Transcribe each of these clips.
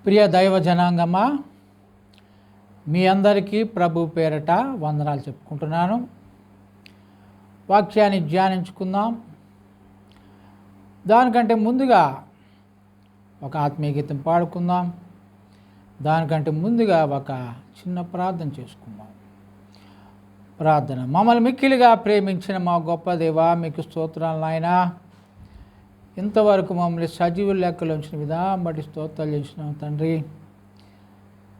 ప్రియ దైవ జనాంగమా, మీ అందరికీ ప్రభు పేరట వందనాలు చెప్పుకుంటున్నాను. వాక్యాన్ని ధ్యానించుకుందాం. దానికంటే ముందుగా ఒక ఆత్మీయ గీతం పాడుకుందాం. దానికంటే ముందుగా ఒక చిన్న ప్రార్థన చేసుకుందాం. ప్రార్థన. మమ్మల్ని మిక్కిలిగా ప్రేమించిన మా గొప్ప దేవా, మీకు స్తోత్రాలు నాయనా. ఇంతవరకు మమ్మల్ని సజీవుల లెక్కలో ఉంచిన విధానం బట్టి స్తోత్రాలు చేసినాం తండ్రి.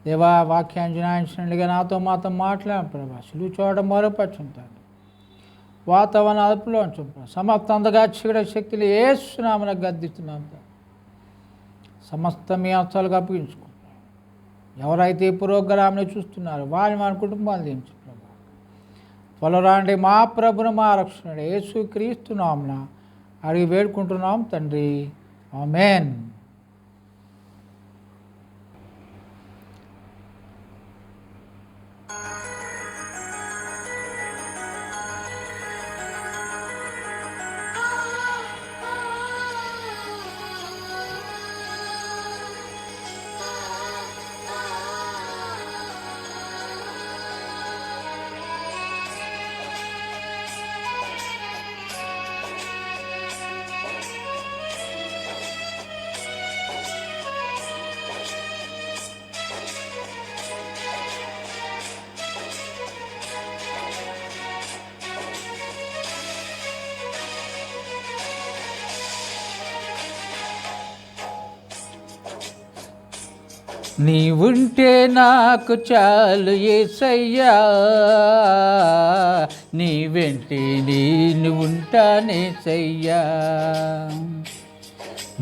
దేవా, వాక్యాన్ని ధ్యానించినట్లుగా నాతో మాతో మాట్లాడిన ప్రభా, సులువు చోట మరోపరుచుంటాను. వాతావరణ అదుపులో ఉంచుంటాం. సమస్త అందగా చీకట శక్తులు ఏసునామన గద్దిస్తున్నాం. సమస్త మీ అంశాలుగా అప్పగించుకుంటాం. ఎవరైతే ఈ ప్రోగ్రాంని చూస్తున్నారో వారిని మన కుటుంబాలు దించు ప్రభా. త్వరరాండి మా ప్రభును మా రక్షణుడు యేసు క్రీస్తు నామమున అడిగి వేడుకుంటున్నాం తండ్రి. ఆమేన్. నీవుంటే నాకు చాలు యేసయ్యా, నీ వెంటే నేను ఉంటానేసయ్యా.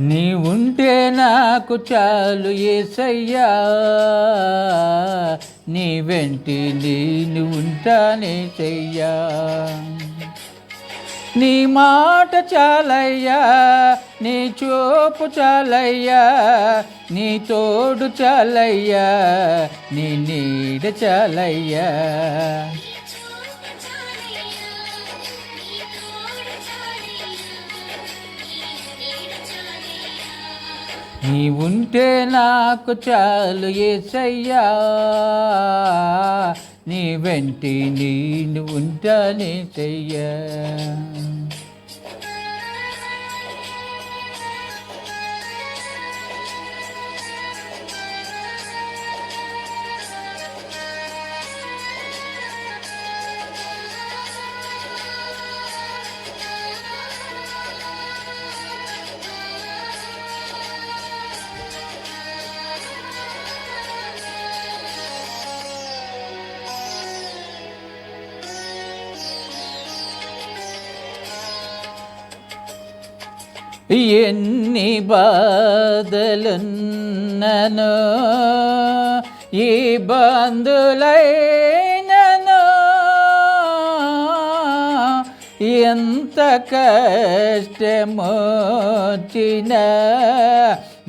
నీవుంటే నాకు చాలు యేసయ్యా, నీ వెంటే నేను ఉంటానేసయ్యా. నీ మాట చాలయ్యా, నీ చూపు చాలయ్యా, నీ తోడు చాలయ్యా, నీ నీడ చాలయ్యా. నీ ఉంటే నాకు చాలు యేసయ్యా, నీ వెంటే నేను ఉంటానేసయ్యా. ఎన్ని బాధలున్నను, ఈ బంధులైనను, ఎంత కష్టమొచ్చిన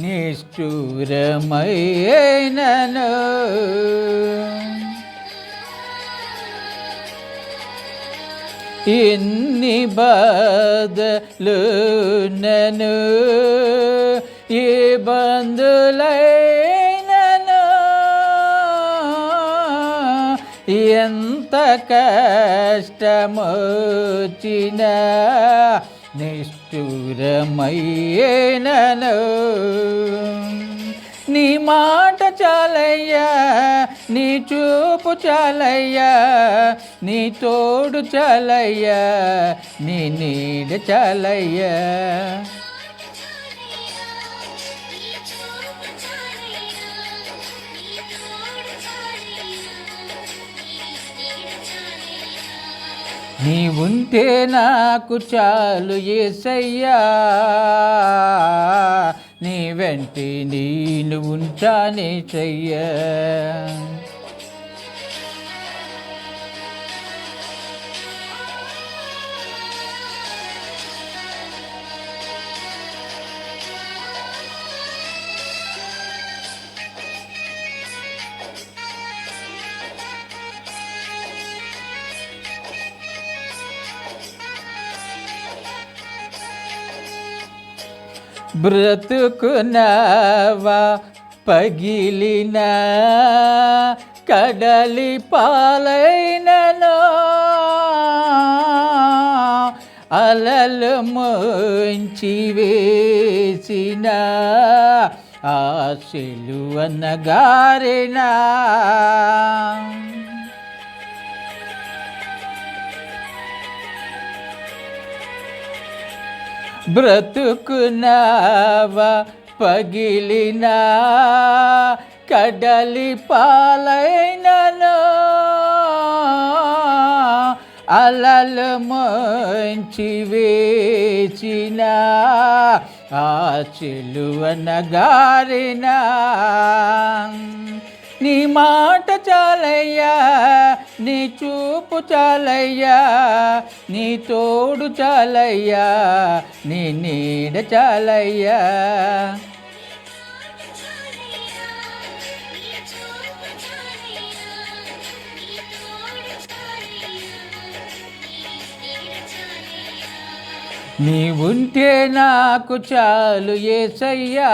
నిష్ఠూరమైనను, ఎన్ని బాధలున్నను, ఏ బంధులైనను, ఎంత కష్టమొచ్చిన నిష్ఠూరమైనను, నీ మాట చాలయ్యా, నీ చూపు చాలయ్యా, నీ తోడు చాలయ్యా, నీ నీడ చాలయ్యా. నీ ఉంటే నాకు చాలు యేసయ్యా, నీ వెంటే నేను ఉంటానేసయ్యా. బ్రతుకున్నావా పగిలిన కడలి పాలైనను అలలు ముంచి వేసిన ఆశలు అన్నగారిన బ్రతుకున్నావా పగిలిన కడలి పాలైనను అలలు ముంచి వేసిన ఆశలు అన్నగారిన నీ మాట చాలయ్యా, నీ చూపు చాలయ్యా, నీ తోడు చాలయ్యా, నీ నీడ చాలయ్యా. నీ ఉంటే నాకు చాలు యేసయ్యా,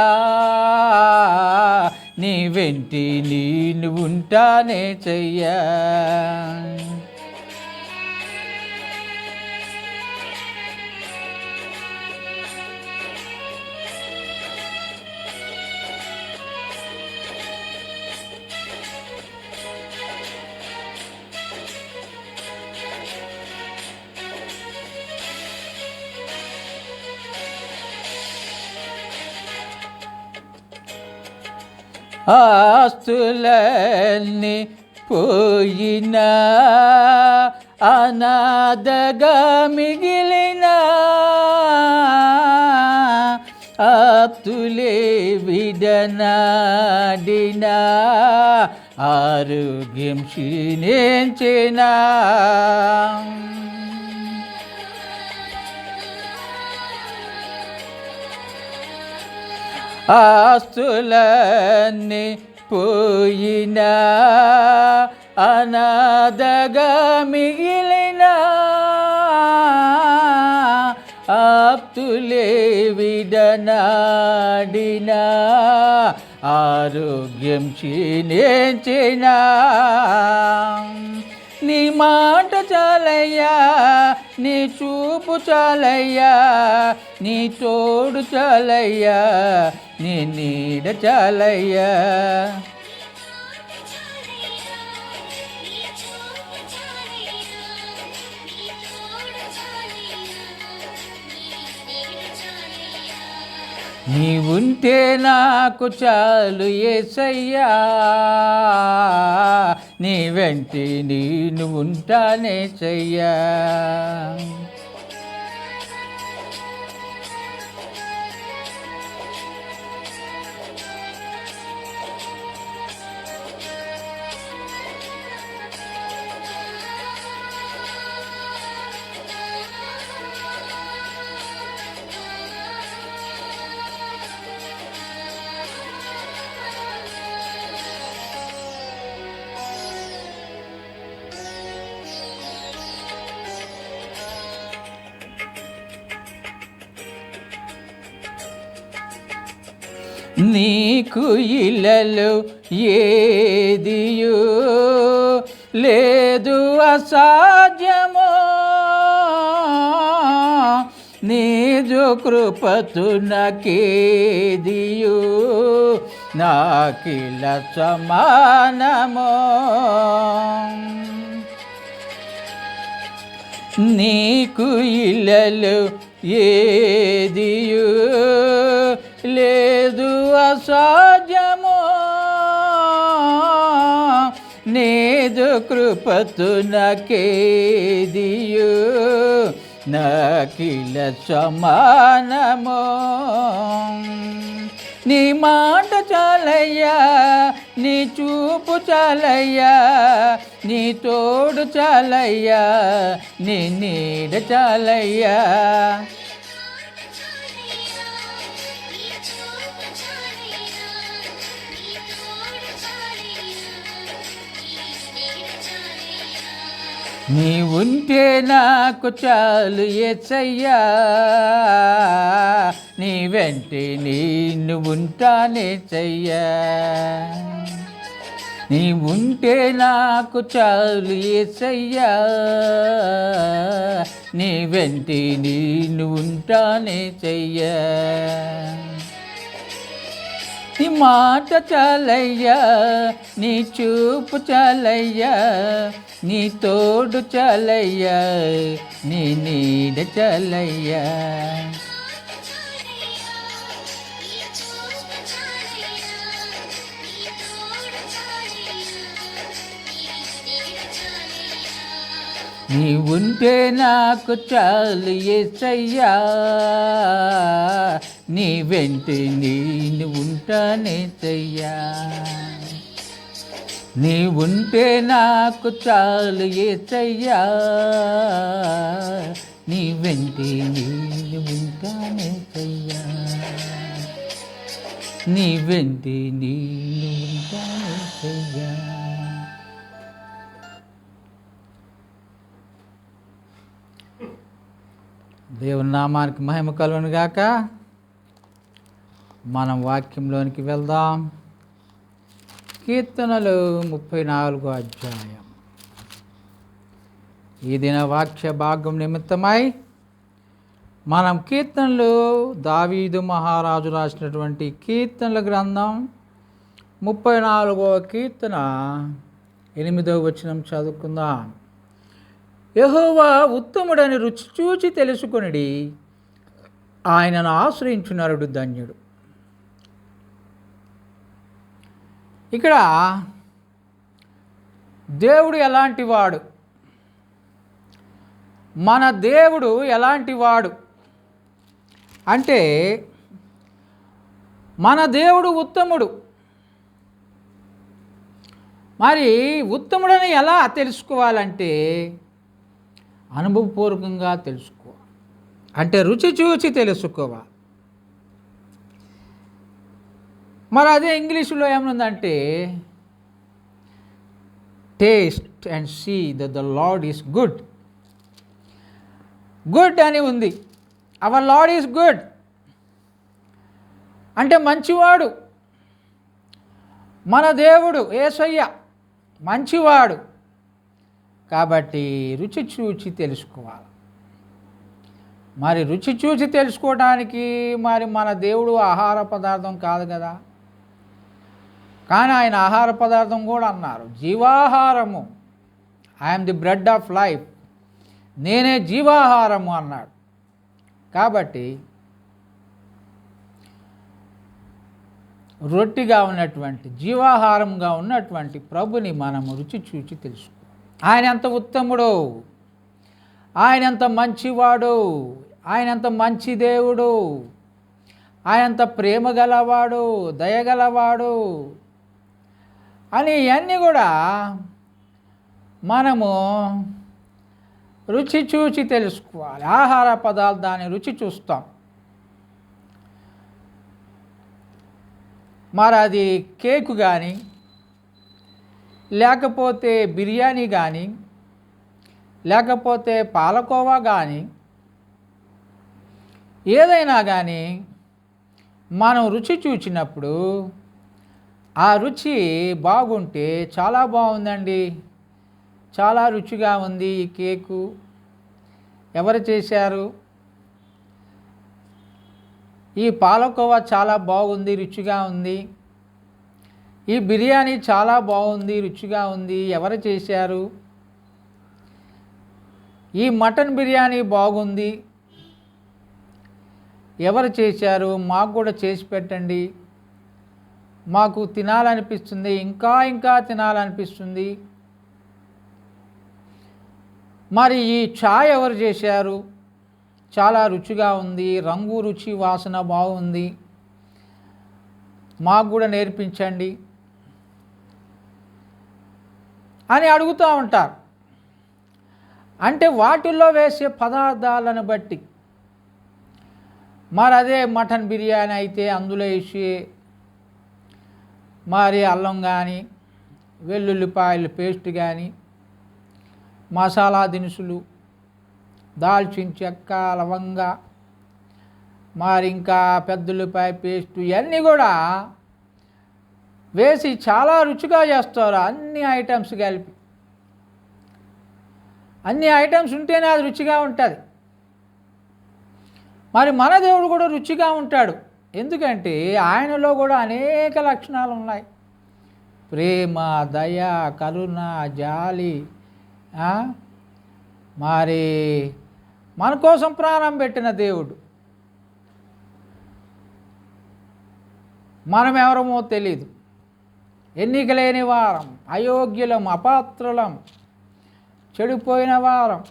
నీ వెంటి నేను ఉంటానే చెయ్యా. ఆస్తులన్నీ పోయినా అనాథగా మిగిలిన ఆప్తులే విడనాడినా ఆరోగ్యం క్షీణించినా ఆస్తులన్నీ పోయినా అనాథగా మిగిలిన ఆప్తులే విడనాడినా ఆరోగ్యం క్షీణించినా నీ మాట చాలయ్యా, నీ చూపు చాలయ్యా, నీ తోడు చాలయ్యా, నీ నీడ చాలయ్యా. నీ ఉంటే నాకు చాలు యేసయ్యా, నీ వెంటి నేను ఉంటానే చెయ్యా. నీకు ఇలలో ఏదియు లేదు అసాధ్యమో, నీజు కృపతు నాకేదియు నాకిల సమానమో. నీకు ఇలలో ఏదియు లేదు అసాధ్యమో, నీదు కృపతు నాకేదియు నాకిల సమానమో. నీ మాట చాలయ్యా, నీ చూపు చాలయ్యా, నీ తోడు చాలయ్యా, నీ నీడ చాలయ్యా. నీ ఉంటే నాకు చాలు యేసయ్యా, నీ వెంటే నేను ఉంటానేసయ్యా. నీ ఉంటే నాకు చాలు యేసయ్యా, నీ వెంటే నేను ఉంటానేసయ్యా. నీ మాట చాలయ్యా, నీ చూపు చాలయ్యా, నీ తోడు చాలయ్యా, నీ నీడ చాలయ్యా. నీ ఉంటే నాకు చాలు యేసయ్యా, నీ వెంటే నేను ఉంటానేసయ్యా. నీ ఉంటే నాకు చాలు యేసయ్యా, నీ వెంటే నేను ఉంటానేసయ్యా, నీ వెంటే నేను ఉంటానేసయ్యా. దేవుని నామానికి మహిమ కలుగును గాక. మనం వాక్యంలోనికి వెళ్దాం. కీర్తనలు 34వ అధ్యాయం. ఈ దిన వాక్య భాగం నిమిత్తమై మనం కీర్తనలు దావీదు మహారాజు రాసినటువంటి కీర్తనల గ్రంథం 34వ కీర్తన 8వ వచనం చదువుకుందాం. యెహోవా ఉత్తముడని రుచి చూచి తెలుసుకొనిడి, ఆయనను ఆశ్రయించు నరుడు ధన్యుడు. ఇక్కడ దేవుడు ఎలాంటి వాడు, మన దేవుడు ఎలాంటి వాడు అంటే, మన దేవుడు ఉత్తముడు. మరి ఉత్తముడని ఎలా తెలుసుకోవాలంటే అనుభవపూర్వకంగా తెలుసుకోవాలి, అంటే రుచి చూచి తెలుసుకోవాలి. మరి అదే ఇంగ్లీషులో ఏమనుందంటే taste and see that the Lord is good. Good అని ఉంది. అవర్ లార్డ్ ఈస్ గుడ్ అంటే మంచివాడు. మన దేవుడు యేసయ్య మంచివాడు. కాబట్టి రుచి చూచి తెలుసుకోవాలి. మరి రుచి చూచి తెలుసుకోవడానికి మరి మన దేవుడు ఆహార పదార్థం కాదు కదా, కానీ ఆయన ఆహార పదార్థం కూడా అన్నారు. జీవాహారము, I'm the bread of life, నేనే జీవాహారము అన్నాడు. కాబట్టి రొట్టిగా ఉన్నటువంటి జీవాహారంగా ఉన్నటువంటి ప్రభుని మనము రుచి చూచి తెలుసుకోవాలి. ఆయన ఎంత ఉత్తముడో, ఆయన ఎంత మంచివాడు, ఆయన ఎంత మంచి దేవుడు, ఆయన ఎంత ప్రేమ గలవాడు, దయగలవాడు అని ఇవన్నీ కూడా మనము రుచి చూచి తెలుసుకోవాలి. ఆహార పదార్థాన్ని రుచి చూస్తాం. మరి అది కేకు కానీ, లేకపోతే బిర్యానీ కానీ, లేకపోతే పాలకోవా కానీ, ఏదైనా కానీ మనం రుచి చూచినప్పుడు ఆ రుచి బాగుంటే చాలా బాగుందండి, చాలా రుచిగా ఉంది ఈ కేకు, ఎవరు చేశారు, ఈ పాలకోవా చాలా బాగుంది, రుచిగా ఉంది, ఈ బిర్యానీ చాలా బాగుంది, రుచిగా ఉంది, ఎవరు చేశారు, ఈ మటన్ బిర్యానీ బాగుంది, ఎవరు చేశారు, మాకు కూడా చేసి పెట్టండి, మాకు తినాలనిపిస్తుంది, ఇంకా ఇంకా తినాలనిపిస్తుంది. మరి ఈ చాయ్ ఎవరు చేశారు, చాలా రుచిగా ఉంది, రంగు రుచి వాసన బాగుంది, మాకు కూడా నేర్పించండి అని అడుగుతూ ఉంటారు. అంటే వాటిల్లో వేసే పదార్థాలను బట్టి. మరి అదే మటన్ బిర్యానీ అయితే అందులో వేసే మరి అల్లం కానీ, వెల్లుల్లిపాయలు పేస్ట్ కానీ, మసాలా దినుసులు, దాల్చిన చెక్క, లవంగ, మరి ఇంకా పెద్దల్లిపాయ పేస్టు ఇవన్నీ కూడా వేసి చాలా రుచిగా చేస్తారు. అన్ని ఐటమ్స్ కలిపి, అన్ని ఐటమ్స్ ఉంటేనే అది రుచిగా ఉంటుంది. మరి మన దేవుడు కూడా రుచిగా ఉంటాడు. ఎందుకంటే ఆయనలో కూడా అనేక లక్షణాలు ఉన్నాయి. ప్రేమ, దయ, కరుణ, జాలి, మరి మన కోసం ప్రాణం పెట్టిన దేవుడు. మనం ఎవరమో తెలీదు, ఎన్నిక లేని వారం, అయోగ్యులం, అపాత్రులం, చెడిపోయిన వారం,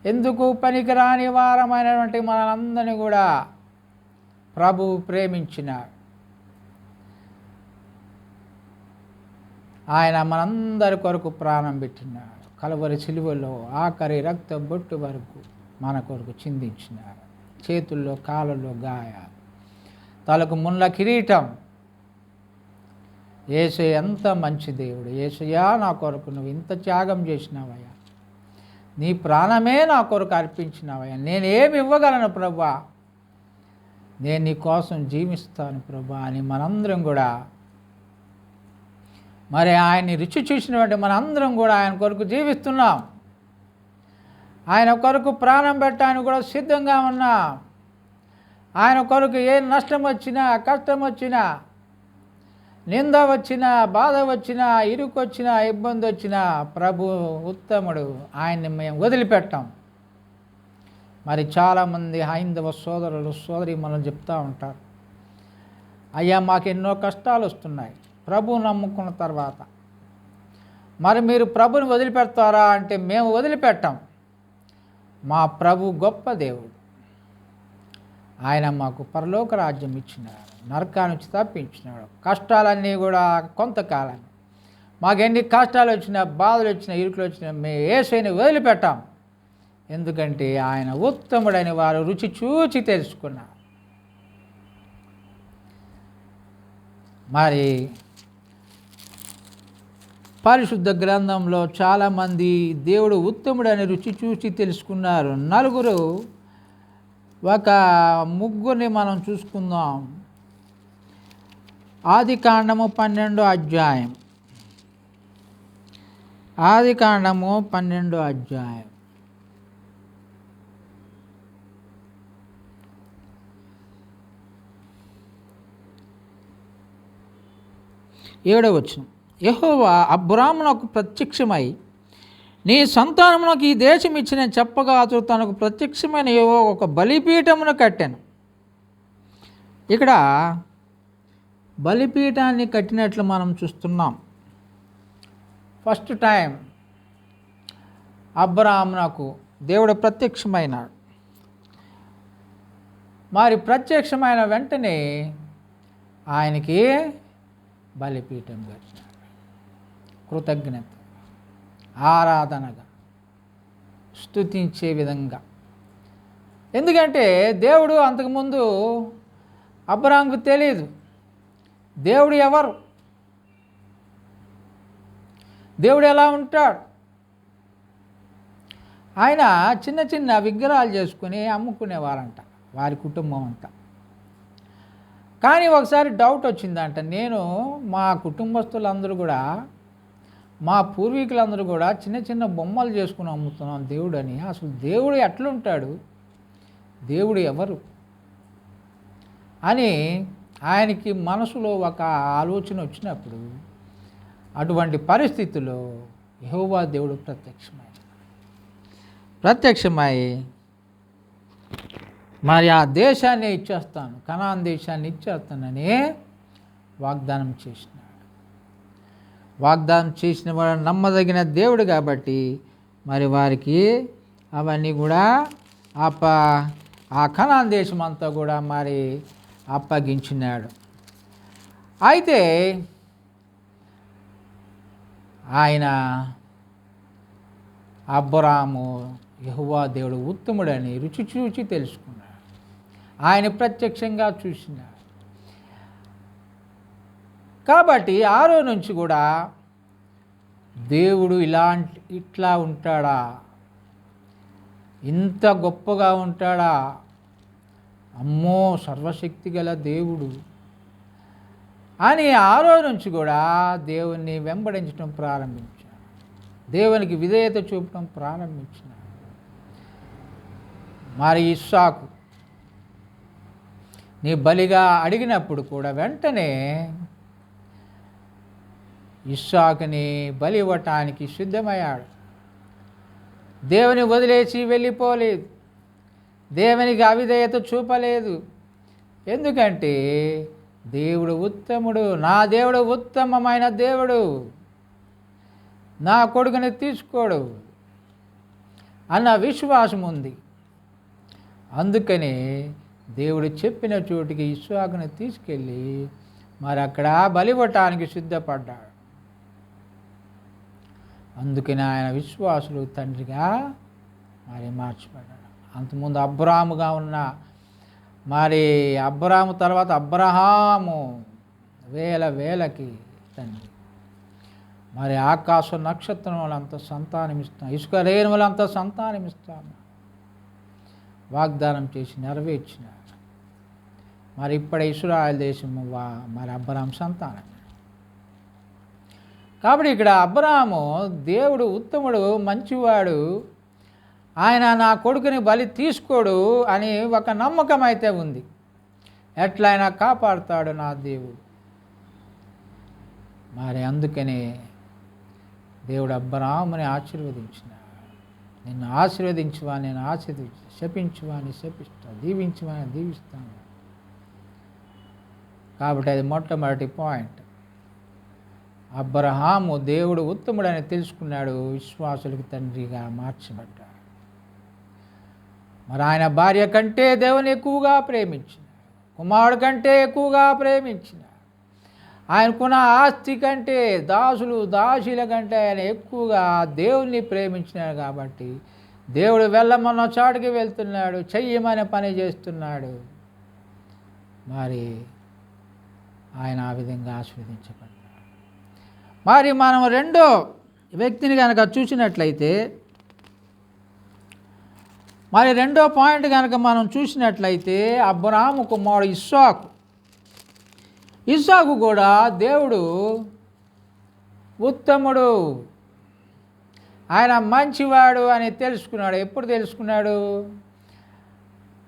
ఎందుకు పనికిరాని వారమైనటువంటి మనందరినీ కూడా ప్రభువు ప్రేమించినాడు. ఆయన మనందరి కొరకు ప్రాణం పెట్టినాడు. కలువరి సిలువలో ఆఖరి రక్త బొట్టు వరకు మన కొరకు చిందించినాడు. చేతుల్లో కాళ్ళలో గాయాలు, తలకు ముళ్ళ కిరీటం. యేసయ్య ఎంత మంచి దేవుడు. యేసయ్యా, నా కొరకు నువ్వు ఇంత త్యాగం చేసినావయ్యా, నీ ప్రాణమే నా కొరకు అర్పించినావయ్యా, నేనేమి ఇవ్వగలను ప్రభా, నేను నీ కోసం జీవిస్తాను ప్రభా అని మనందరం కూడా మరి ఆయన్ని రుచి చూసినటువంటి మనందరం కూడా ఆయన కొరకు జీవిస్తున్నాం. ఆయన కొరకు ప్రాణం పెట్టడానికి కూడా సిద్ధంగా ఉన్నాం. ఆయన కొరకు ఏ నష్టం వచ్చినా, కష్టం వచ్చినా, నింద వచ్చినా, బాధ వచ్చినా, ఇరుకు వచ్చినా, ఇబ్బంది వచ్చినా ప్రభు ఉత్తముడు, ఆయన్ని మేము వదిలిపెట్టాం. మరి చాలామంది హైందవ సోదరులు సోదరీమణులు చెప్తూ ఉంటారు, అయ్యా మాకు ఎన్నో కష్టాలు వస్తున్నాయి ప్రభు నమ్ముకున్న తర్వాత, మరి మీరు ప్రభుని వదిలిపెడతారా అంటే మేము వదిలిపెట్టాం. మా ప్రభు గొప్ప దేవుడు. ఆయన మాకు పరలోక రాజ్యం ఇచ్చినాడు, నరకాన్ని నుంచి తప్పించినాడు. కష్టాలన్నీ కూడా కొంతకాలం, మాకు ఎన్ని కష్టాలు వచ్చినా, బాధలు వచ్చినా, ఇరుకులు వచ్చినా మేము యేసుని వదిలిపెట్టాం. ఎందుకంటే ఆయన ఉత్తముడని వారు రుచి చూచి తెలుసుకున్నారు. మరి పరిశుద్ధ గ్రంథంలో చాలామంది దేవుడు ఉత్తముడని రుచి చూసి తెలుసుకున్నారు. నలుగురు, ఒక ముగ్గురిని మనం చూసుకుందాం. ఆదికాండము 12వ అధ్యాయం. ఆదికాండము 12వ అధ్యాయం 7వ వచనం. యెహోవా అబ్రామునకు ప్రత్యక్షమై, నీ సంతానమునకు ఈ దేశం ఇచ్చిన చెప్పగా అతడు తనకు ప్రత్యక్షమైన ఒక బలిపీఠమును కట్టాను. ఇక్కడ బలిపీఠాన్ని కట్టినట్లు మనం చూస్తున్నాం. ఫస్ట్ టైం అబ్రామునకు దేవుడు ప్రత్యక్షమైనాడు. మరి ప్రత్యక్షమైన వెంటనే ఆయనకి బలిపీఠం కట్టినాడు. కృతజ్ఞత, ఆరాధనగా, స్తుతించే విధంగా. ఎందుకంటే దేవుడు అంతకుముందు అబ్రాముకు తెలియదు దేవుడు ఎవరు, దేవుడు ఎలా ఉంటాడు. ఆయన చిన్న చిన్న విగ్రహాలు చేసుకుని అమ్ముకునేవారంట వారి కుటుంబం అంతా. కానీ ఒకసారి డౌట్ వచ్చిందంట, నేను మా కుటుంబస్తులందరూ కూడా, మా పూర్వీకులందరూ కూడా చిన్న చిన్న బొమ్మలు చేసుకుని అమ్ముతున్నాం దేవుడు అని. అసలు దేవుడు ఎట్లుంటాడు, దేవుడు ఎవరు అని ఆయనకి మనసులో ఒక ఆలోచన వచ్చినప్పుడు, అటువంటి పరిస్థితుల్లో యెహోవా దేవుడు ప్రత్యక్షమై మరి ఆ దేశాన్ని ఇచ్చేస్తాను, కనాన్ దేశాన్ని ఇచ్చేస్తానని వాగ్దానం చేసినాడు. వాగ్దానం చేసిన వాడు నమ్మదగిన దేవుడు కాబట్టి మరి వారికి అవన్నీ కూడా ఆ కనాన్ దేశం అంతా కూడా మరి అప్పగించినాడు. అయితే ఆయన అబ్రాము యెహోవా దేవుడు ఉత్తముడని రుచి చూచి తెలుసుకున్నాడు. ఆయన ప్రత్యక్షంగా చూసినాడు. కాబట్టి ఆ రోజు నుంచి కూడా దేవుడు ఇట్లా ఉంటాడా, ఇంత గొప్పగా ఉంటాడా అమ్మో సర్వశక్తి గల దేవుడు అని ఆ రోజు నుంచి కూడా దేవుణ్ణి వెంబడించడం ప్రారంభించాడు, దేవునికి విధేయత చూపడం ప్రారంభించాడు. మరి ఇస్సాకు నీ బలిగా అడిగినప్పుడు కూడా వెంటనే ఇస్సాకుని బలి ఇవ్వటానికి సిద్ధమయ్యాడు. దేవుని వదిలేసి వెళ్ళిపోలేదు, దేవునికి అవిధేయత చూపలేదు. ఎందుకంటే దేవుడు ఉత్తముడు, నా దేవుడు ఉత్తమమైన దేవుడు, నా కొడుకుని తీసుకోడు అన్న విశ్వాసం ఉంది. అందుకని దేవుడు చెప్పిన చోటికి ఇస్సాకుని తీసుకెళ్ళి మరి అక్కడ బలివ్వటానికి సిద్ధపడ్డాడు. అందుకని ఆయన విశ్వాసులు తండ్రిగా మరి మార్చిపడ్డాడు. అంతకుముందు అబ్రాముగా ఉన్న మరి అబ్రాము తర్వాత అబ్రహాము వేలకి తండ్రి. మరి ఆకాశ నక్షత్రం వాళ్ళంతా సంతానమిస్తాం, ఇసుక రేణువులంతా సంతానమిస్తాము వాగ్దానం చేసి నెరవేర్చినాడు. మరి ఇప్పుడు ఇశ్రాయేలు దేశము మరి అబ్రాము సంతానం. కాబట్టి ఇక్కడ అబ్రాము దేవుడు ఉత్తముడు, మంచివాడు, ఆయన నా కొడుకుని బలి తీసుకోడు అని ఒక నమ్మకం అయితే ఉంది. ఎట్లయినా కాపాడుతాడు నా దేవుడు. మరి అందుకనే దేవుడు అబ్రాముని ఆశీర్వదించినాడు. నిన్ను ఆశీర్వదించువా నేను ఆశీర్వదించు, శపించువాని శపిస్తా, దీవించువాని దీవిస్తాను. కాబట్టి అది మొట్టమొదటి పాయింట్. అబ్రహాము దేవుడు ఉత్తముడని తెలుసుకున్నాడు, విశ్వాసులకు తండ్రిగా మార్చబడ్డాడు. మరి ఆయన భార్య కంటే దేవుని ఎక్కువగా ప్రేమించిన, కుమారుడు కంటే ఎక్కువగా ప్రేమించిన, ఆయనకున్న ఆస్తి కంటే దాసుల కంటే ఆయన ఎక్కువగా దేవుణ్ణి ప్రేమించినాడు. కాబట్టి దేవుడు వెళ్ళమన్న చాటుకి వెళ్తున్నాడు, చెయ్యమని పని చేస్తున్నాడు. మరి ఆయన ఆ విధంగా ఆశీర్వదించబడ్డాడు. మరి మనం రెండో వ్యక్తిని కనుక చూసినట్లయితే, మరి రెండో పాయింట్ కనుక మనం చూసినట్లయితే అబ్రాము కుమారుడు ఇస్సాకు కూడా దేవుడు ఉత్తముడు, ఆయన మంచివాడు అని తెలుసుకున్నాడు. ఎప్పుడు తెలుసుకున్నాడు?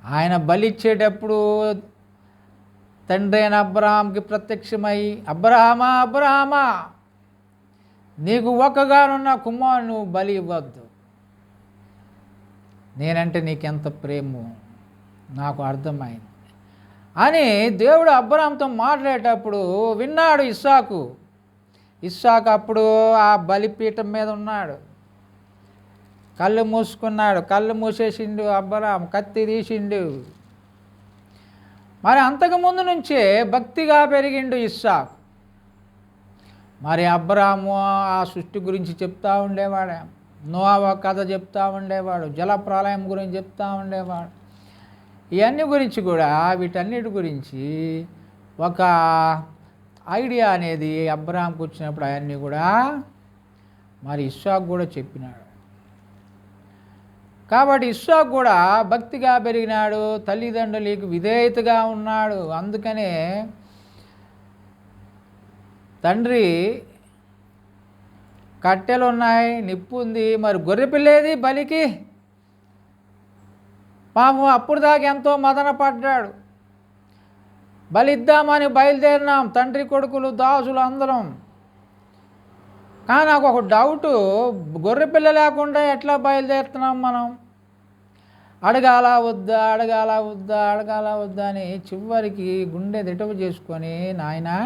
ఆయన బలిచ్చేటప్పుడు తండ్రి అయిన అబ్రహాంకి ప్రత్యక్షమై, అబ్రహామా నీకు ఒక్కగానున్న కుమారుని నువ్వు బలి ఇవ్వద్దు, నేనంటే నీకెంత ప్రేమో నాకు అర్థమైంది అని దేవుడు అబ్రహాంతో మాట్లాడేటప్పుడు విన్నాడు ఇస్సాకు. అప్పుడు ఆ బలిపీఠం మీద ఉన్నాడు, కళ్ళు మూసుకున్నాడు, కళ్ళు మూసేసిండు అబ్రహాం, కత్తి తీసిండు. మరి అంతకుముందు నుంచే భక్తిగా పెరిగిండు ఇస్సాకు. మరి అబ్రహాము ఆ సృష్టి గురించి చెప్తూ ఉండేవాడు, నోవా కథ చెప్తూ ఉండేవాడు, జలప్రలయం గురించి చెప్తూ ఉండేవాడు. ఇవన్నీ గురించి కూడా, వీటన్నిటి గురించి ఒక ఐడియా అనేది అబ్రహాంకు వచ్చినప్పుడు అవన్నీ కూడా మరి ఇస్సాకు కూడా చెప్పినాడు. కాబట్టి ఇస్సాకు కూడా భక్తిగా పెరిగినాడు, తల్లిదండ్రులకు విధేయతగా ఉన్నాడు. అందుకనే తండ్రి కట్టెలు ఉన్నాయి, నిప్పు ఉంది, మరి గొర్రెపిల్లేది బలికి? పాపం అప్పుడు దాకా ఎంతో మదన పడ్డాడు. బలిద్దామని బయలుదేరినాం తండ్రి కొడుకులు దాసులు అందరం. కానీ నాకు ఒక డౌటు, గొర్రెపిల్ల లేకుండా ఎట్లా బయలుదేరుతున్నాం మనం? అడగాల వద్దా అని చివరికి గుండె దిటవు చేసుకొని, నాయనా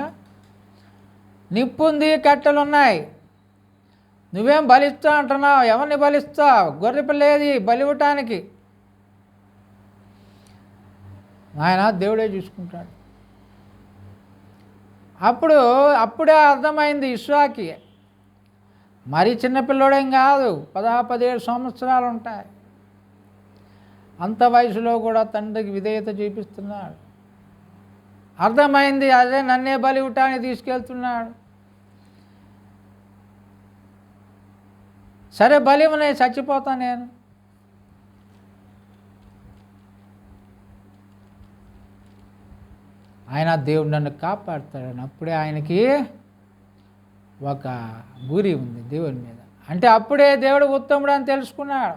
నిప్పుంది, కట్టెలున్నాయి, నువ్వేం బలిస్తా అంటున్నావు? ఎవరిని బలిస్తావు? గొర్రెపిల్లేది బలివ్వటానికి? నాయన దేవుడే చూసుకుంటాడు. అప్పుడే అర్థమైంది ఇస్సాకి, మరీ చిన్నపిల్లోడేం కాదు, 17 సంవత్సరాలు ఉంటాయి. అంత వయసులో కూడా తండ్రికి విధేయత చూపిస్తున్నాడు. అర్థమైంది, అదే నన్నే బలి ఇవ్వటానికి తీసుకెళ్తున్నాడు. సరే బలివనే, చచ్చిపోతా నేను. ఆయన దేవుడు నన్ను కాపాడుతాడని అప్పుడే ఆయనకి ఒక గురి ఉంది దేవుని మీద. అంటే అప్పుడే దేవుడు ఉత్తముడు అని తెలుసుకున్నాడు,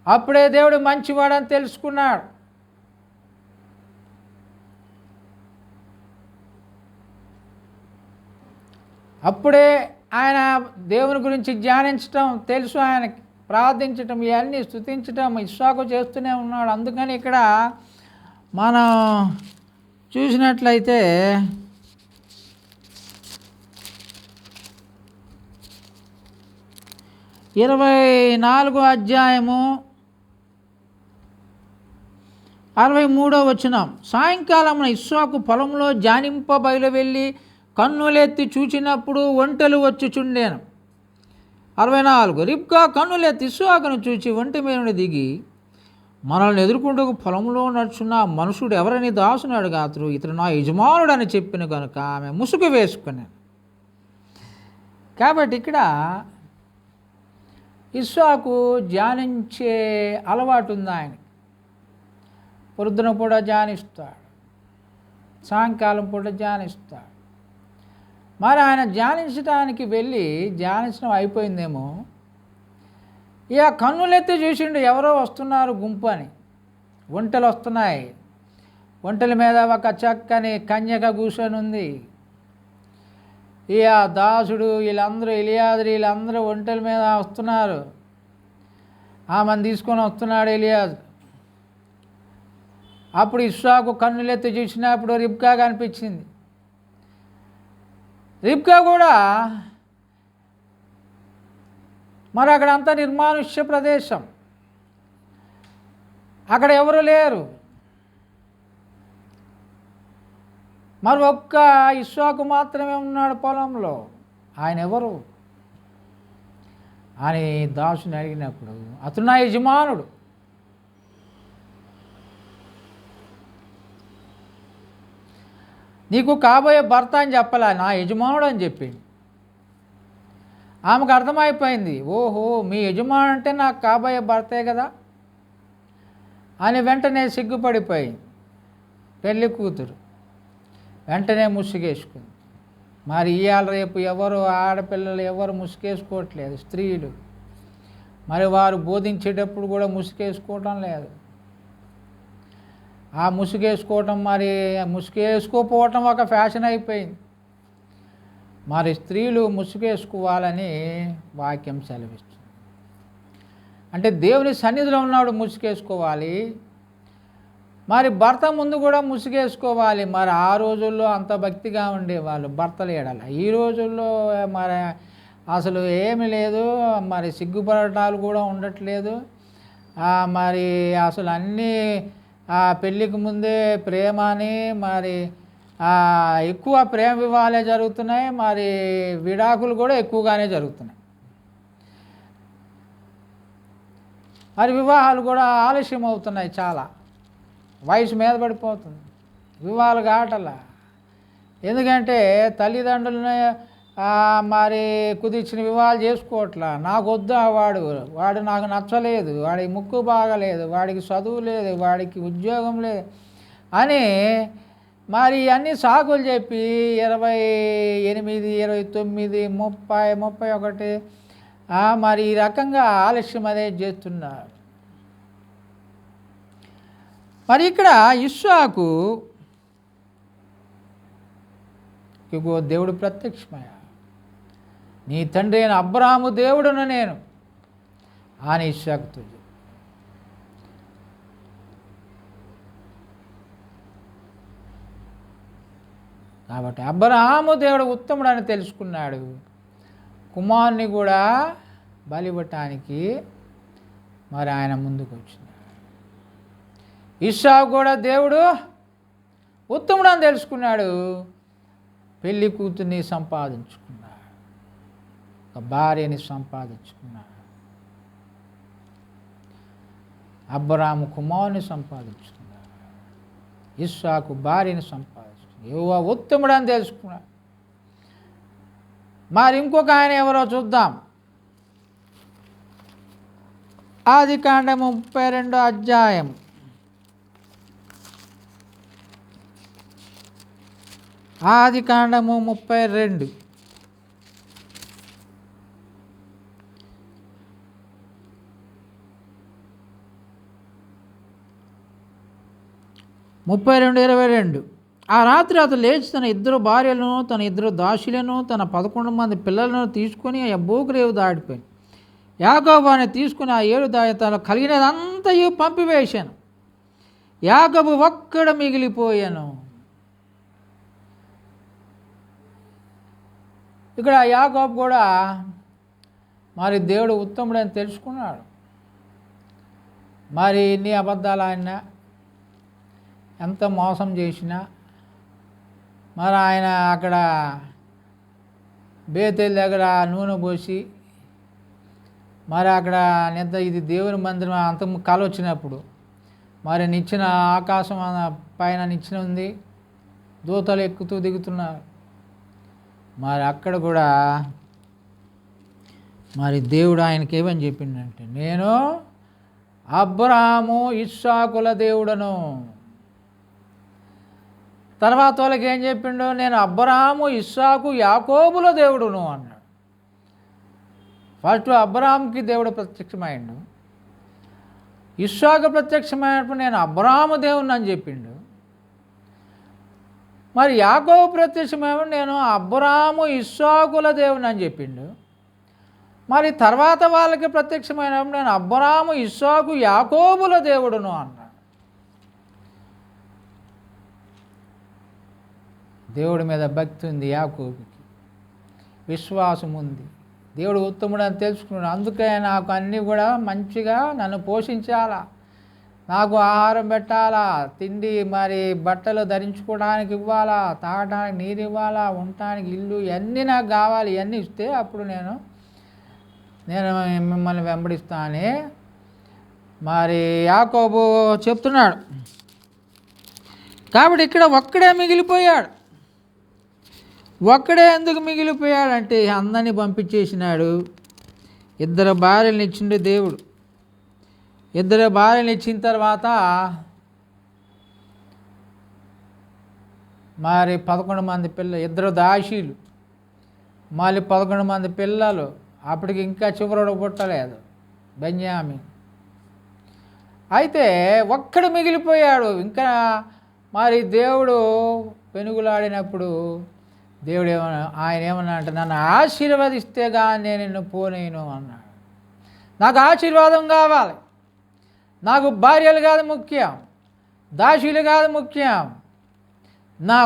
అప్పుడే దేవుడు మంచివాడని తెలుసుకున్నాడు. అప్పుడే ఆయన దేవుని గురించి ధ్యానించటం తెలుసు, ఆయనకి ప్రార్థించటం, ఇవన్నీ స్తుతించటం ఇస్సాకు చేస్తూనే ఉన్నాడు. అందుకని ఇక్కడ మనం చూసినట్లయితే 24వ అధ్యాయము 63వ వచనం. సాయంకాలమున ఇస్సాకు పొలంలో జానింప బయలువెళ్ళి కన్నులెత్తి చూచినప్పుడు ఒంటెలు వచ్చుచుండెను. 64. రిబ్కా కన్నులెత్తి ఇస్సాకును చూచి ఒంటె మీద నుండి దిగి, మనల్ని ఎదుర్కొంటూ పొలంలో నడుచున్న మనుషుడు ఎవరని దాసుని అడుగాతురు, ఇతడు నా యజమానుడు అని చెప్పిన కనుక ఆమె ముసుగు వేసుకున్నాను. కాబట్టి ఇక్కడ ఇస్సాకు ధ్యానించే అలవాటు ఉంది ఆయన. పొద్దున పూట ధ్యానిస్తాడు, సాయంకాలం పూట ధ్యానిస్తాడు. మరి ఆయన ధ్యానించడానికి వెళ్ళి ధ్యానించడం అయిపోయిందేమో, ఇక కన్నులెత్తి చూసిండు ఎవరో వస్తున్నారు గుంపు అని. ఒంటెలు వస్తున్నాయి, ఒంటెల మీద ఒక చక్కని కన్యక కూర్చొని ఉంది. ఇక దాసుడు వీళ్ళందరూ ఎలియాజరు వీళ్ళందరూ ఒంటెల మీద వస్తున్నారు. ఆమెను తీసుకొని వస్తున్నాడు ఎలియాజరు. అప్పుడు ఇస్సాకు కన్నులెత్తి చూసినప్పుడు రిబ్కా కనిపించింది. రిబ్కా కూడా మరి అక్కడంతా నిర్మానుష్య ప్రదేశం, అక్కడ ఎవరు లేరు. మరి ఒక్క ఇస్సాకు మాత్రమే ఉన్నాడు పొలంలో. ఆయన ఎవరు అని దాసుని అడిగినప్పుడు, అతను నా యజమానుడు. నీకు కాబోయే భర్త అని చెప్పలే, నా యజమానుడు అని చెప్పింది. ఆమెకు అర్థమైపోయింది, ఓహో మీ యజమానుడు అంటే నాకు కాబోయే భర్తే కదా అని. వెంటనే సిగ్గుపడిపోయింది పెళ్ళి కూతురు, వెంటనే ముసుగేసుకుంది. మరి ఇవాళ రేపు ఎవరు ఆడపిల్లలు ఎవరు ముసుగేసుకోవట్లేదు, స్త్రీలు. మరి వారు బోధించేటప్పుడు కూడా ముసుగేసుకోవటం లేదు. ఆ ముసుగేసుకోవటం, మరి ముసుగేసుకోపోవటం ఒక ఫ్యాషన్ అయిపోయింది. మరి స్త్రీలు ముసుగేసుకోవాలని వాక్యం సెలవిస్తుంది. అంటే దేవుని సన్నిధిలో ఉన్నాడు ముసుగేసుకోవాలి, మరి భర్త ముందు కూడా ముసుగేసుకోవాలి. మరి ఆ రోజుల్లో అంత భక్తిగా ఉండేవాళ్ళు భర్తలు ఏడాలి. ఈ రోజుల్లో మరి అసలు ఏమి లేదు, మరి సిగ్గుపడటాలు కూడా ఉండట్లేదు. మరి అసలు అన్నీ పెళ్ళికి ముందే ప్రేమ అని, మరి ఎక్కువ ప్రేమ వివాహాలే జరుగుతున్నాయి, మరి విడాకులు కూడా ఎక్కువగానే జరుగుతున్నాయి. మరి వివాహాలు కూడా ఆలస్యం అవుతున్నాయి, చాలా వయసు మీద పడిపోతుంది, వివాహాలు కావటలా. ఎందుకంటే తల్లిదండ్రులని మరి కుదిర్చిన వివాహాలు చేసుకోవట్లా. నాకు వద్దు వాడు నాకు నచ్చలేదు, వాడికి ముక్కు బాగలేదు, వాడికి చదువు లేదు, వాడికి ఉద్యోగం లేదు అని మరి అన్నీ సాకులు చెప్పి 28, 29, 30, 31 మరి ఈ రకంగా ఆలస్యం అనేది చేస్తున్నారు. మరి ఇక్కడ ఇస్సాకు ఇగో దేవుడు ప్రత్యక్షమయ్యా, నీ తండ్రి అయిన అబ్రాహాము దేవుడును నేను అని ఇస్సాకుతో. కాబట్టి అబ్రాహాము దేవుడు ఉత్తముడని తెలుసుకున్నాడు. కుమారుని కూడా బలివ్వటానికి మరి ఆయన ముందుకు వచ్చినాడు. ఇస్సాకు కూడా దేవుడు ఉత్తముడని తెలుసుకున్నాడు. పెళ్లి కూతుర్ని సంపాదించుకున్నాడు, ఒక భార్యని సంపాదించుకున్నాడు. అబ్రాహాము కుమారుని సంపాదించుకున్నాడు, ఇస్సాకు భార్యని సంపాదించుకున్నాడు. యెహోవా ఉత్తముడని తెలుసుకున్నాడు. మరి ఇంకొక ఆయన ఎవరో చూద్దాం. ఆదికాండము 32వ అధ్యాయం ఆదికాండము 32 32:22. ఆ రాత్రి అతడు లేచి తన 2 భార్యలను, తన 2 దాసులను, తన 11 మంది పిల్లలను తీసుకొని ఆ యబ్బోకు రేవు దాటిపోయాను. యాకోబు అని తీసుకుని ఆ 7 దాయతాలు కలిగినదంతయు పంపివేశాను. యాకోబు ఒక్కడ మిగిలిపోయాను. ఇక్కడ యాకోబు కూడా మరి దేవుడు ఉత్తముడని తెలుసుకున్నాడు. మరి ఎన్ని అబద్ధాలు ఆడినా, ఎంత మోసం చేసినా, మరి ఆయన అక్కడ బేతేలు దగ్గర నూనె పోసి మరి అక్కడ ఇది దేవుని మందిరం అంత కళ వచ్చినప్పుడు మరి నిచ్చెన ఆకాశం పైన నిచ్చెన ఉంది, దూతలు ఎక్కుతూ దిగుతున్నారు. మరి అక్కడ కూడా మరి దేవుడు ఆయనకి ఏమని చెప్పిండంటే, నేను అబ్రాహాము ఇస్సాకుల దేవుడను. తర్వాత వాళ్ళకి ఏం చెప్పిండు, నేను అబ్రాహాము ఇస్సాకు యాకోబుల దేవుడును అన్నాడు. ఫస్ట్ అబ్రాహాంకి దేవుడు ప్రత్యక్షమైండు, ఇస్సాకు ప్రత్యక్షమైనప్పుడు నేను అబ్రాహాము దేవుని అని చెప్పిండు. మరి యాకోబు ప్రత్యక్షమేమో నేను అబ్రాహాము ఇస్సాకుల దేవుని అని చెప్పిండు. మరి తర్వాత వాళ్ళకి ప్రత్యక్షమైనప్పుడు నేను అబ్రాహాము ఇస్సాకు యాకోబుల దేవుడును అన్నాడు. దేవుడి మీద భక్తి ఉంది యాకోబుకి, విశ్వాసం ఉంది, దేవుడు ఉత్తముడు అని తెలుసుకున్నాడు. అందుకే నాకు అన్నీ కూడా మంచిగా నన్ను పోషించాలా, నాకు ఆహారం పెట్టాలా, తిండి మరి బట్టలు ధరించుకోవడానికి ఇవ్వాలా, తాగడానికి నీరు ఇవ్వాలా, ఉండటానికి ఇల్లు, ఇవన్నీ నాకు కావాలి. ఇవన్నీ ఇస్తే అప్పుడు నేను మిమ్మల్ని వెంబడిస్తానని మరి యాకోబు చెప్తున్నాడు. కాబట్టి ఇక్కడ ఒక్కడే మిగిలిపోయాడు. ఒక్కడే ఎందుకు మిగిలిపోయాడంటే అందరినీ పంపించేసినాడు. 2 భార్యలను ఇచ్చిండు దేవుడు. 2 భార్యలు ఇచ్చిన తర్వాత మరి 11 మంది పిల్లలు, 2 దాసీలు, మళ్ళీ 11 మంది పిల్లలు. అప్పటికి ఇంకా చివరోడు పుట్టలేదు, బెన్యామీను. అయితే ఒక్కడు మిగిలిపోయాడు. ఇంకా మరి దేవుడు పెనుగులాడినప్పుడు దేవుడు ఆయన ఏమన్నా అంటే, నన్ను ఆశీర్వదిస్తే కానీ నేను నిన్ను పోనేను అన్నాడు. నాకు ఆశీర్వాదం కావాలి, నాకు భార్యలు కాదు ముఖ్యం, దాసీలు కాదు ముఖ్యం, నా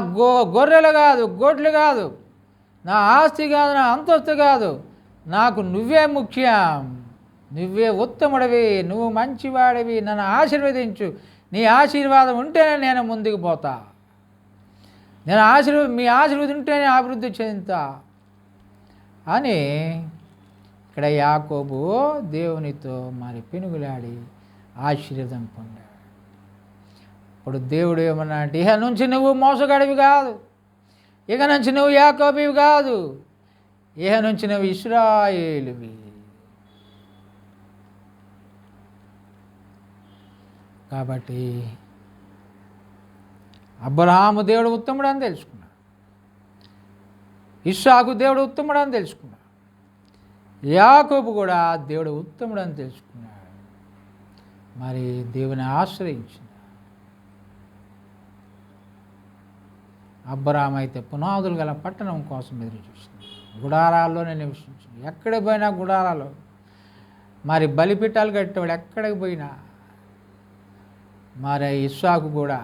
గొర్రెలు కాదు, గొడ్లు కాదు, నా ఆస్తి కాదు, నా అంతస్తు కాదు, నాకు నువ్వే ముఖ్యం, నువ్వే ఉత్తముడివి, నువ్వు మంచివాడివి, నన్ను ఆశీర్వదించు, నీ ఆశీర్వాదం ఉంటేనే నేను ముందుకు పోతా, మీ ఆశీర్వాదం ఉంటేనే అభివృద్ధి చెందుతా అని ఇక్కడ యాకోబు దేవునితో మరి పెనుగులాడి ఆశీర్వాదం పొందాడు. ఇప్పుడు దేవుడు ఏమన్నా అంటే, ఇక నుంచి నువ్వు మోసగాడివి కాదు, ఇక నుంచి నువ్వు యాకోబువి కాదు, ఇక నుంచి నువ్వు ఇశ్రాయేలువి. కాబట్టి అబ్రహాము దేవుడు ఉత్తముడు అని తెలుసుకున్నాడు, ఇస్సాకు దేవుడు ఉత్తముడు అని తెలుసుకున్నాడు, యాకోబు కూడా దేవుడు ఉత్తముడు అని తెలుసుకున్నాడు. మరి దేవుని ఆశ్రయించిన అబ్రహాము అయితే పునాదులు గల పట్టణం కోసం ఎదురు చూసింది, గుడారాల్లోనే నివసించింది. ఎక్కడికి పోయినా గుడారాలు, మరి బలిపీఠాలు కట్టేవాడు ఎక్కడికి పోయినా. మరి ఇస్సాకు కూడా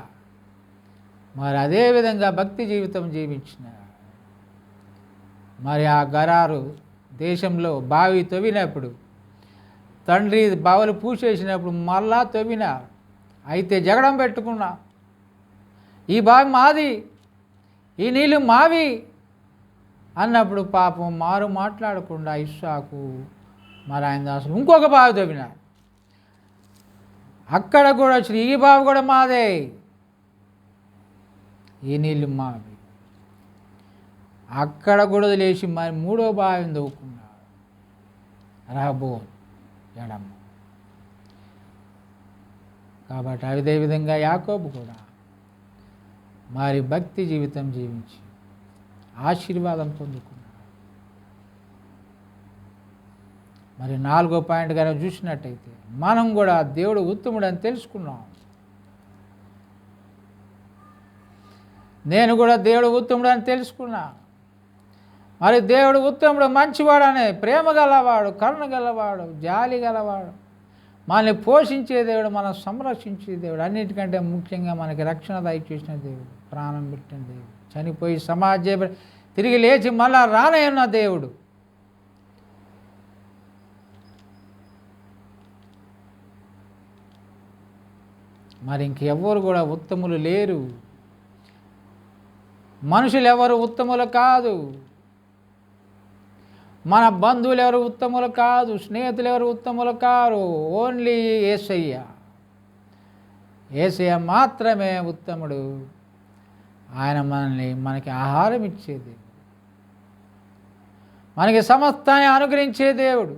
మరి అదేవిధంగా భక్తి జీవితం జీవించిన. మరి ఆ గరారు దేశంలో బావి తవ్వినప్పుడు తండ్రి బావులు పూసేసినప్పుడు మళ్ళా తవ్వినా, అయితే జగడం పెట్టుకున్నా, ఈ బావి మాది, ఈ నీళ్ళు మావి అన్నప్పుడు పాపం మారు మాట్లాడకుండా ఇస్సాకు మరి ఆయన దాసులు ఇంకొక బావి తవ్వినా, అక్కడ కూడా వచ్చి ఈ బావి కూడా మాదే, ఈ నీళ్ళు మావి. అక్కడ కూడా లేచి మరి 3వ బావిని తవ్వుకున్నాడు, రహబోతు ఎడమ. కాబట్టి అదేవిధంగా యాకోబు కూడా మరి భక్తి జీవితం జీవించి ఆశీర్వాదం పొందుకున్నాడు. మరి 4వ పాయింట్ కనుక చూసినట్టయితే మనం కూడా దేవుడు ఉత్తముడు అని తెలుసుకున్నాం. నేను కూడా దేవుడు ఉత్తముడు అని తెలుసుకున్నా. మరి దేవుడు ఉత్తముడు, మంచివాడనే, ప్రేమ గలవాడు, కరుణ గలవాడు, జాలి గలవాడు, మనల్ని పోషించే దేవుడు, మనం సంరక్షించే దేవుడు, అన్నిటికంటే ముఖ్యంగా మనకి రక్షణ దయచేసిన దేవుడు, ప్రాణం పెట్టిన దేవుడు, చనిపోయి సమాజం తిరిగి లేచి మళ్ళా రానయ్యున్న దేవుడు. మరి ఇంకెవ్వరు కూడా ఉత్తములు లేరు. మనుషులు ఎవరు ఉత్తములు కాదు. మన బంధువులు ఎవరు ఉత్తములు కాదు, స్నేహితులు ఎవరు ఉత్తములు కారు. ఓన్లీ యేసయ్య. యేసయ్య మాత్రమే ఉత్తముడు. ఆయన మనకి ఆహారం ఇచ్చేది, మనకి సమస్తాన్ని అనుగ్రహించే దేవుడు.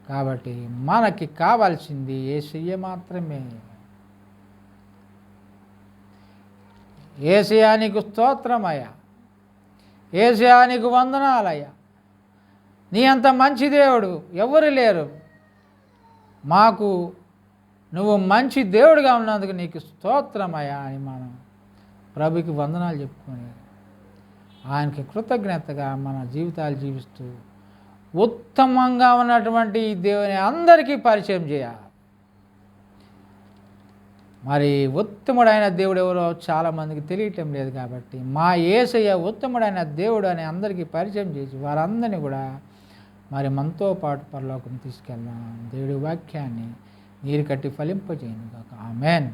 కాబట్టి మనకి కావాల్సింది యేసయ్య మాత్రమే. యేసయ్యా నీకు స్తోత్రమయ్యా, యేసయ్యా నీకు వందనాలయ్యా, నీ అంత మంచి దేవుడు ఎవరు లేరు, మాకు నువ్వు మంచి దేవుడుగా ఉన్నందుకు నీకు స్తోత్రమయ్యా అని మనం ప్రభుకి వందనాలు చెప్పుకొని ఆయనకి కృతజ్ఞతగా మన జీవితాలు జీవిస్తూ ఉత్తమంగా ఉన్నటువంటి ఈ దేవుని అందరికీ పరిచయం చేయాలి. మరి ఉత్తముడైన దేవుడు ఎవరో చాలామందికి తెలియటం లేదు. కాబట్టి మా యేసయ్య ఉత్తముడైన దేవుడు అని అందరికీ పరిచయం చేసి వారందరినీ కూడా మరి మనతో పాటు పరలోకం తీసుకెళ్దాం. దేవుడి వాక్యాన్ని నీరు కట్టి ఫలింపజేయను కాక. ఆమెన్.